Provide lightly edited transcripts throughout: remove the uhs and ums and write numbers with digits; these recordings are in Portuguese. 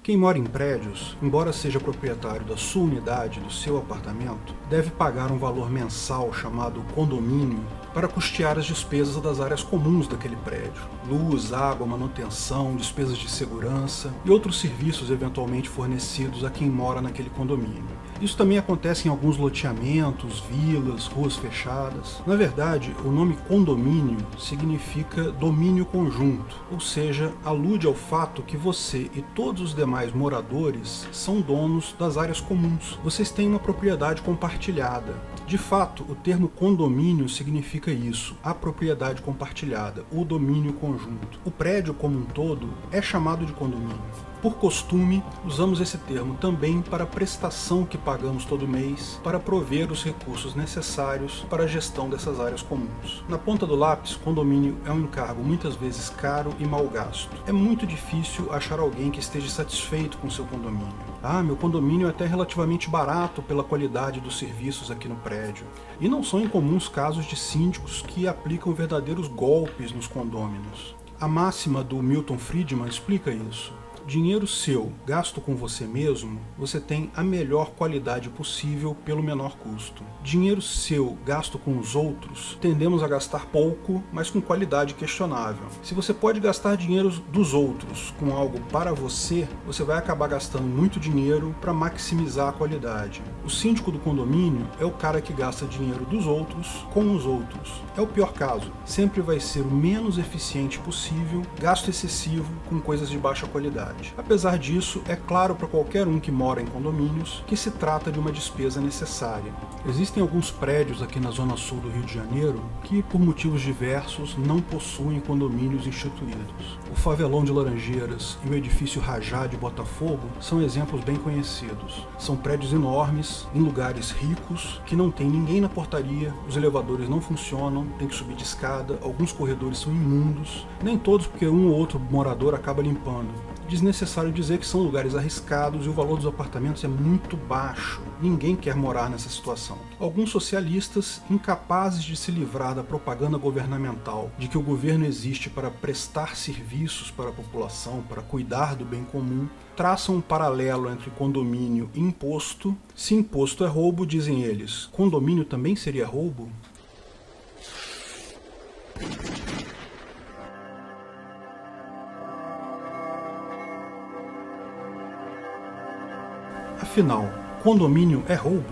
Quem mora em prédios, embora seja proprietário da sua unidade, do seu apartamento, deve pagar um valor mensal chamado condomínio para custear as despesas das áreas comuns daquele prédio. Luz, água, manutenção, despesas de segurança e outros serviços eventualmente fornecidos a quem mora naquele condomínio. Isso também acontece em alguns loteamentos, vilas, ruas fechadas. Na verdade, o nome condomínio significa domínio conjunto, ou seja, alude ao fato que você e todos os demais moradores são donos das áreas comuns. Vocês têm uma propriedade compartilhada. De fato, o termo condomínio significa isso, a propriedade compartilhada, o domínio conjunto. O prédio como um todo é chamado de condomínio. Por costume, usamos esse termo também para a prestação que pagamos todo mês para prover os recursos necessários para a gestão dessas áreas comuns. Na ponta do lápis, condomínio é um encargo muitas vezes caro e mal gasto. É muito difícil achar alguém que esteja satisfeito com seu condomínio. Meu condomínio é até relativamente barato pela qualidade dos serviços aqui no prédio. E não são incomuns casos de síndicos que aplicam verdadeiros golpes nos condôminos. A máxima do Milton Friedman explica isso. Dinheiro seu, gasto com você mesmo, você tem a melhor qualidade possível pelo menor custo. Dinheiro seu, gasto com os outros, tendemos a gastar pouco, mas com qualidade questionável. Se você pode gastar dinheiro dos outros com algo para você, você vai acabar gastando muito dinheiro para maximizar a qualidade. O síndico do condomínio é o cara que gasta dinheiro dos outros com os outros. É o pior caso. Sempre vai ser o menos eficiente possível, gasto excessivo com coisas de baixa qualidade. Apesar disso, é claro para qualquer um que mora em condomínios que se trata de uma despesa necessária. Existem alguns prédios aqui na zona sul do Rio de Janeiro que, por motivos diversos, não possuem condomínios instituídos. O Favelão de Laranjeiras e o edifício Rajá de Botafogo são exemplos bem conhecidos. São prédios enormes, em lugares ricos, que não tem ninguém na portaria, os elevadores não funcionam, tem que subir de escada, alguns corredores são imundos, nem todos porque um ou outro morador acaba limpando. Desnecessário dizer que são lugares arriscados e o valor dos apartamentos é muito baixo. Ninguém quer morar nessa situação. Alguns socialistas, incapazes de se livrar da propaganda governamental de que o governo existe para prestar serviços para a população, para cuidar do bem comum, traçam um paralelo entre condomínio e imposto. Se imposto é roubo, dizem eles, condomínio também seria roubo? Afinal, condomínio é roubo?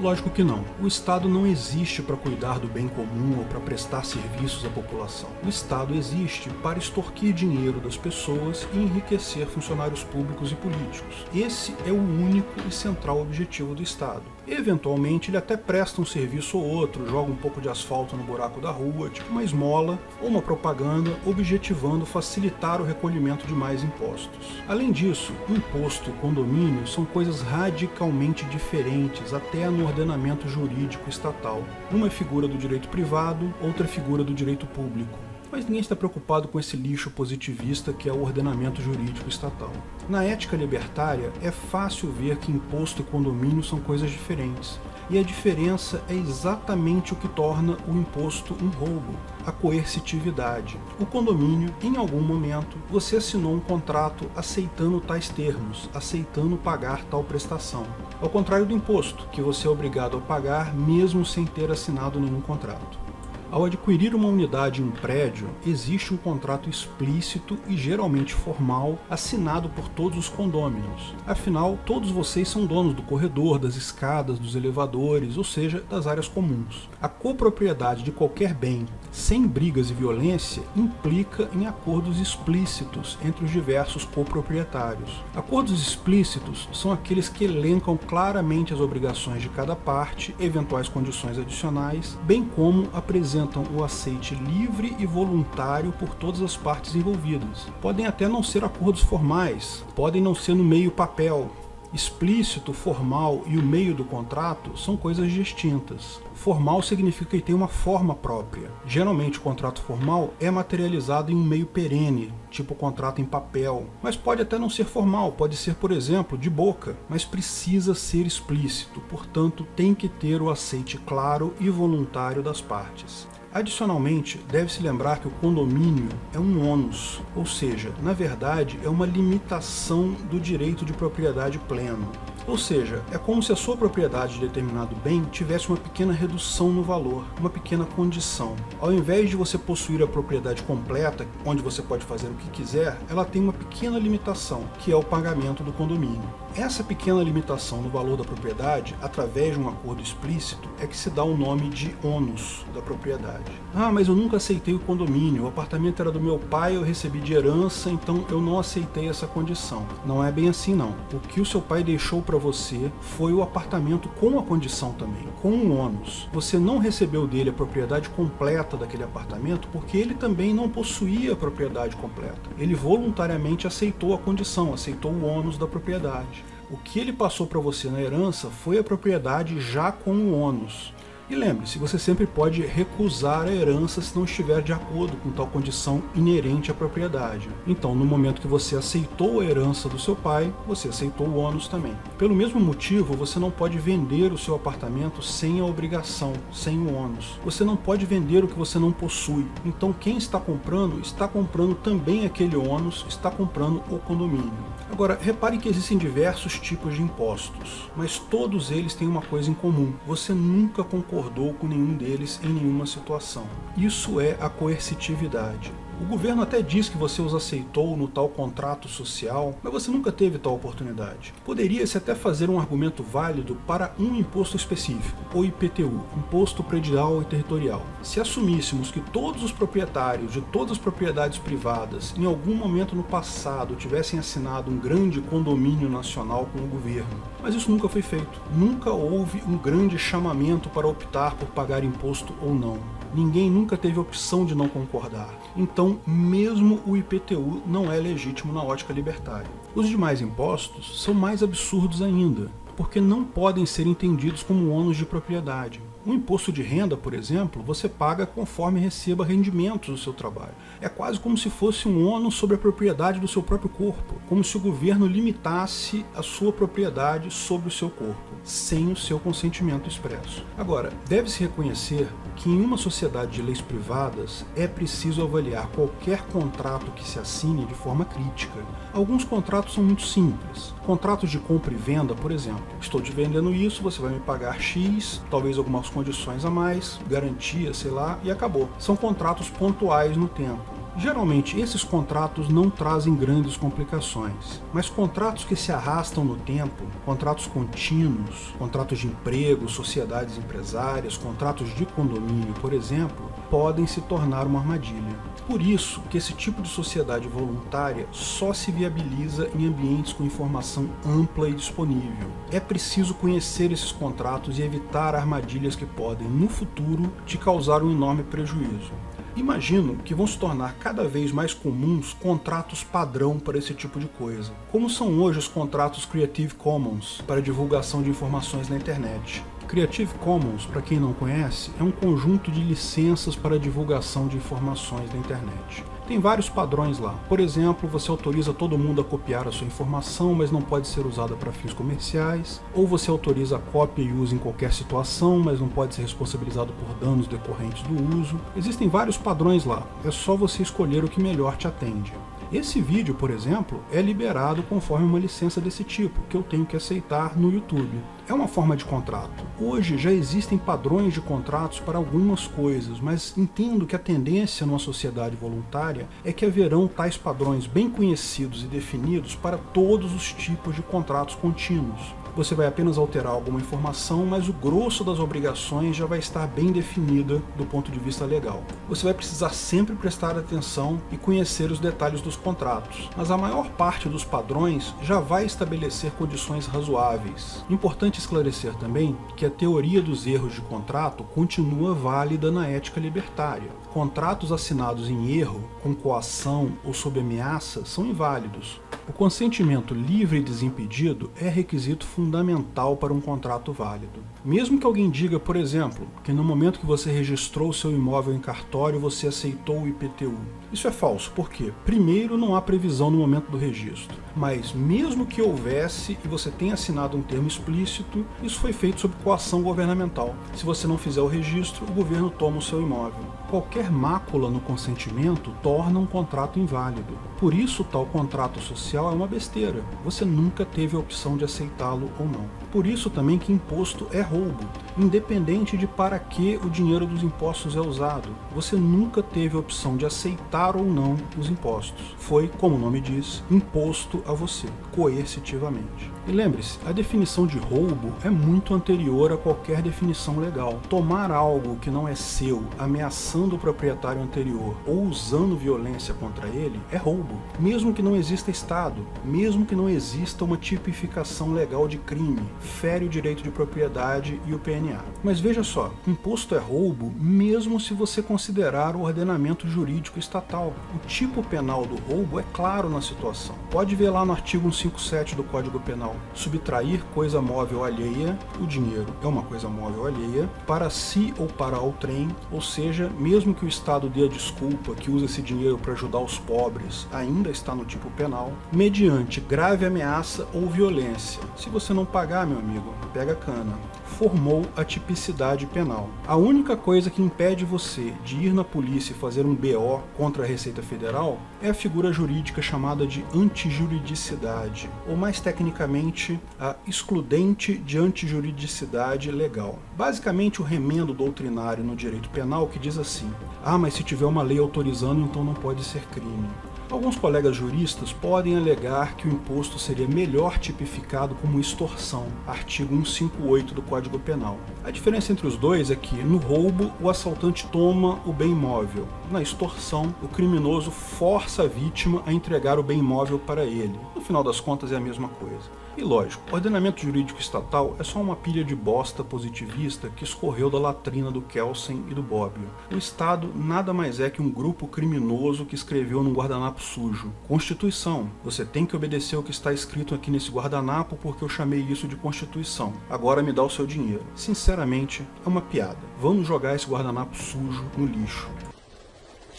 Lógico que não. O Estado não existe para cuidar do bem comum ou para prestar serviços à população. O Estado existe para extorquir dinheiro das pessoas e enriquecer funcionários públicos e políticos. Esse é o único e central objetivo do Estado. Eventualmente ele até presta um serviço ou outro, joga um pouco de asfalto no buraco da rua, tipo uma esmola ou uma propaganda, objetivando facilitar o recolhimento de mais impostos. Além disso, imposto e condomínio são coisas radicalmente diferentes até no ordenamento jurídico estatal. Uma é figura do direito privado, outra é figura do direito público. Mas ninguém está preocupado com esse lixo positivista que é o ordenamento jurídico estatal. Na ética libertária, é fácil ver que imposto e condomínio são coisas diferentes. E a diferença é exatamente o que torna o imposto um roubo, a coercitividade. O condomínio, em algum momento, você assinou um contrato aceitando tais termos, aceitando pagar tal prestação. Ao contrário do imposto, que você é obrigado a pagar mesmo sem ter assinado nenhum contrato. Ao adquirir uma unidade em um prédio, existe um contrato explícito e geralmente formal assinado por todos os condôminos. Afinal, todos vocês são donos do corredor, das escadas, dos elevadores, ou seja, das áreas comuns. A copropriedade de qualquer bem, sem brigas e violência, implica em acordos explícitos entre os diversos coproprietários. Acordos explícitos são aqueles que elencam claramente as obrigações de cada parte, eventuais condições adicionais, bem como apresentam o aceite livre e voluntário por todas as partes envolvidas. Podem até não ser acordos formais, podem não ser no meio papel. Explícito, formal e o meio do contrato são coisas distintas. Formal significa que tem uma forma própria. Geralmente o contrato formal é materializado em um meio perene, tipo contrato em papel. Mas pode até não ser formal, pode ser, por exemplo, de boca, mas precisa ser explícito, portanto tem que ter o aceite claro e voluntário das partes. Adicionalmente, deve-se lembrar que o condomínio é um ônus, ou seja, na verdade é uma limitação do direito de propriedade pleno. Ou seja, é como se a sua propriedade de determinado bem tivesse uma pequena redução no valor, uma pequena condição. Ao invés de você possuir a propriedade completa, onde você pode fazer o que quiser, ela tem uma pequena limitação, que é o pagamento do condomínio. Essa pequena limitação no valor da propriedade, através de um acordo explícito, é que se dá o nome de ônus da propriedade. Ah, mas eu nunca aceitei o condomínio, o apartamento era do meu pai, eu recebi de herança, então eu não aceitei essa condição. Não é bem assim não. O que o seu pai deixou para você foi o apartamento com a condição também, com um ônus. Você não recebeu dele a propriedade completa daquele apartamento porque ele também não possuía a propriedade completa. Ele voluntariamente aceitou a condição, aceitou o ônus da propriedade. O que ele passou para você na herança foi a propriedade já com o ônus. E lembre-se, você sempre pode recusar a herança se não estiver de acordo com tal condição inerente à propriedade. Então, no momento que você aceitou a herança do seu pai, você aceitou o ônus também. Pelo mesmo motivo, você não pode vender o seu apartamento sem a obrigação, sem o ônus. Você não pode vender o que você não possui. Então, quem está comprando também aquele ônus, está comprando o condomínio. Agora, repare que existem diversos tipos de impostos, mas todos eles têm uma coisa em comum. Você nunca concordou com nenhum deles em nenhuma situação. Isso é a coercitividade. O governo até diz que você os aceitou no tal contrato social, mas você nunca teve tal oportunidade. Poderia-se até fazer um argumento válido para um imposto específico, o IPTU, Imposto Predial e Territorial. Se assumíssemos que todos os proprietários de todas as propriedades privadas, em algum momento no passado, tivessem assinado um grande condomínio nacional com o governo, mas isso nunca foi feito. Nunca houve um grande chamamento para optar por pagar imposto ou não. Ninguém nunca teve opção de não concordar. Então, mesmo o IPTU não é legítimo na ótica libertária. Os demais impostos são mais absurdos ainda, porque não podem ser entendidos como ônus de propriedade. O imposto de renda, por exemplo, você paga conforme receba rendimentos do seu trabalho. É quase como se fosse um ônus sobre a propriedade do seu próprio corpo, como se o governo limitasse a sua propriedade sobre o seu corpo, sem o seu consentimento expresso. Agora, deve-se reconhecer que em uma sociedade de leis privadas é preciso avaliar qualquer contrato que se assine de forma crítica. Alguns contratos são muito simples. Contratos de compra e venda, por exemplo. Estou te vendendo isso, você vai me pagar X, talvez algumas condições a mais, garantia, sei lá, e acabou. São contratos pontuais no tempo. Geralmente, esses contratos não trazem grandes complicações, mas contratos que se arrastam no tempo, contratos contínuos, contratos de emprego, sociedades empresárias, contratos de condomínio, por exemplo, podem se tornar uma armadilha. Por isso que esse tipo de sociedade voluntária só se viabiliza em ambientes com informação ampla e disponível. É preciso conhecer esses contratos e evitar armadilhas que podem, no futuro, te causar um enorme prejuízo. Imagino que vão se tornar cada vez mais comuns contratos padrão para esse tipo de coisa, como são hoje os contratos Creative Commons para divulgação de informações na internet. Creative Commons, para quem não conhece, é um conjunto de licenças para divulgação de informações na internet. Tem vários padrões lá. Por exemplo, você autoriza todo mundo a copiar a sua informação, mas não pode ser usada para fins comerciais. Ou você autoriza a cópia e uso em qualquer situação, mas não pode ser responsabilizado por danos decorrentes do uso. Existem vários padrões lá. É só você escolher o que melhor te atende. Esse vídeo, por exemplo, é liberado conforme uma licença desse tipo, que eu tenho que aceitar no YouTube. É uma forma de contrato. Hoje já existem padrões de contratos para algumas coisas, mas entendo que a tendência numa sociedade voluntária é que haverão tais padrões bem conhecidos e definidos para todos os tipos de contratos contínuos. Você vai apenas alterar alguma informação, mas o grosso das obrigações já vai estar bem definida do ponto de vista legal. Você vai precisar sempre prestar atenção e conhecer os detalhes dos contratos, mas a maior parte dos padrões já vai estabelecer condições razoáveis. Importante esclarecer também que a teoria dos erros de contrato continua válida na ética libertária. Contratos assinados em erro, com coação ou sob ameaça são inválidos. O consentimento livre e desimpedido é requisito fundamental para um contrato válido. Mesmo que alguém diga, por exemplo, que no momento que você registrou seu imóvel em cartório, você aceitou o IPTU. Isso é falso, porque, primeiro, não há previsão no momento do registro. Mas mesmo que houvesse e você tenha assinado um termo explícito, isso foi feito sob coação governamental. Se você não fizer o registro, o governo toma o seu imóvel. Qualquer mácula no consentimento torna um contrato inválido. Por isso, tal contrato social é uma besteira. Você nunca teve a opção de aceitá-lo ou não. Por isso também que imposto é roubo, independente de para que o dinheiro dos impostos é usado. Você nunca teve a opção de aceitar ou não os impostos. Foi, como o nome diz, imposto a você, coercitivamente. E lembre-se, a definição de roubo é muito anterior a qualquer definição legal. Tomar algo que não é seu, ameaçando o proprietário anterior ou usando violência contra ele, é roubo. Mesmo que não exista Estado, mesmo que não exista uma tipificação legal de crime, fere o direito de propriedade e o PNA. Mas veja só, imposto é roubo mesmo se você considerar o ordenamento jurídico estatal. O tipo penal do roubo é claro na situação. Pode ver lá no artigo 157 do Código Penal. Subtrair coisa móvel alheia, o dinheiro é uma coisa móvel alheia, para si ou para outrem, ou seja, mesmo que o Estado dê a desculpa que usa esse dinheiro para ajudar os pobres, ainda está no tipo penal, mediante grave ameaça ou violência. Se você não pagar, meu amigo, pega a cana. Formou a tipicidade penal. A única coisa que impede você de ir na polícia e fazer um BO contra a Receita Federal é a figura jurídica chamada de antijuridicidade, ou mais tecnicamente, a excludente de antijuridicidade legal. Basicamente o remendo doutrinário no direito penal que diz assim: ah, mas se tiver uma lei autorizando, então não pode ser crime. Alguns colegas juristas podem alegar que o imposto seria melhor tipificado como extorsão, artigo 158 do Código Penal. A diferença entre os dois é que, no roubo, o assaltante toma o bem imóvel. Na extorsão, o criminoso força a vítima a entregar o bem imóvel para ele. No final das contas, é a mesma coisa. E lógico, o ordenamento jurídico estatal é só uma pilha de bosta positivista que escorreu da latrina do Kelsen e do Bobbio. O Estado nada mais é que um grupo criminoso que escreveu num guardanapo sujo: Constituição, você tem que obedecer o que está escrito aqui nesse guardanapo porque eu chamei isso de Constituição. Agora me dá o seu dinheiro. Sinceramente, é uma piada. Vamos jogar esse guardanapo sujo no lixo.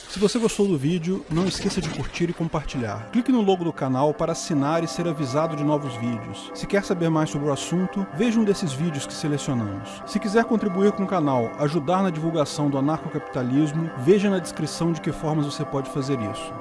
Se você gostou do vídeo, não esqueça de curtir e compartilhar. Clique no logo do canal para assinar e ser avisado de novos vídeos. Se quer saber mais sobre o assunto, veja um desses vídeos que selecionamos. Se quiser contribuir com o canal, ajudar na divulgação do anarcocapitalismo, veja na descrição de que formas você pode fazer isso.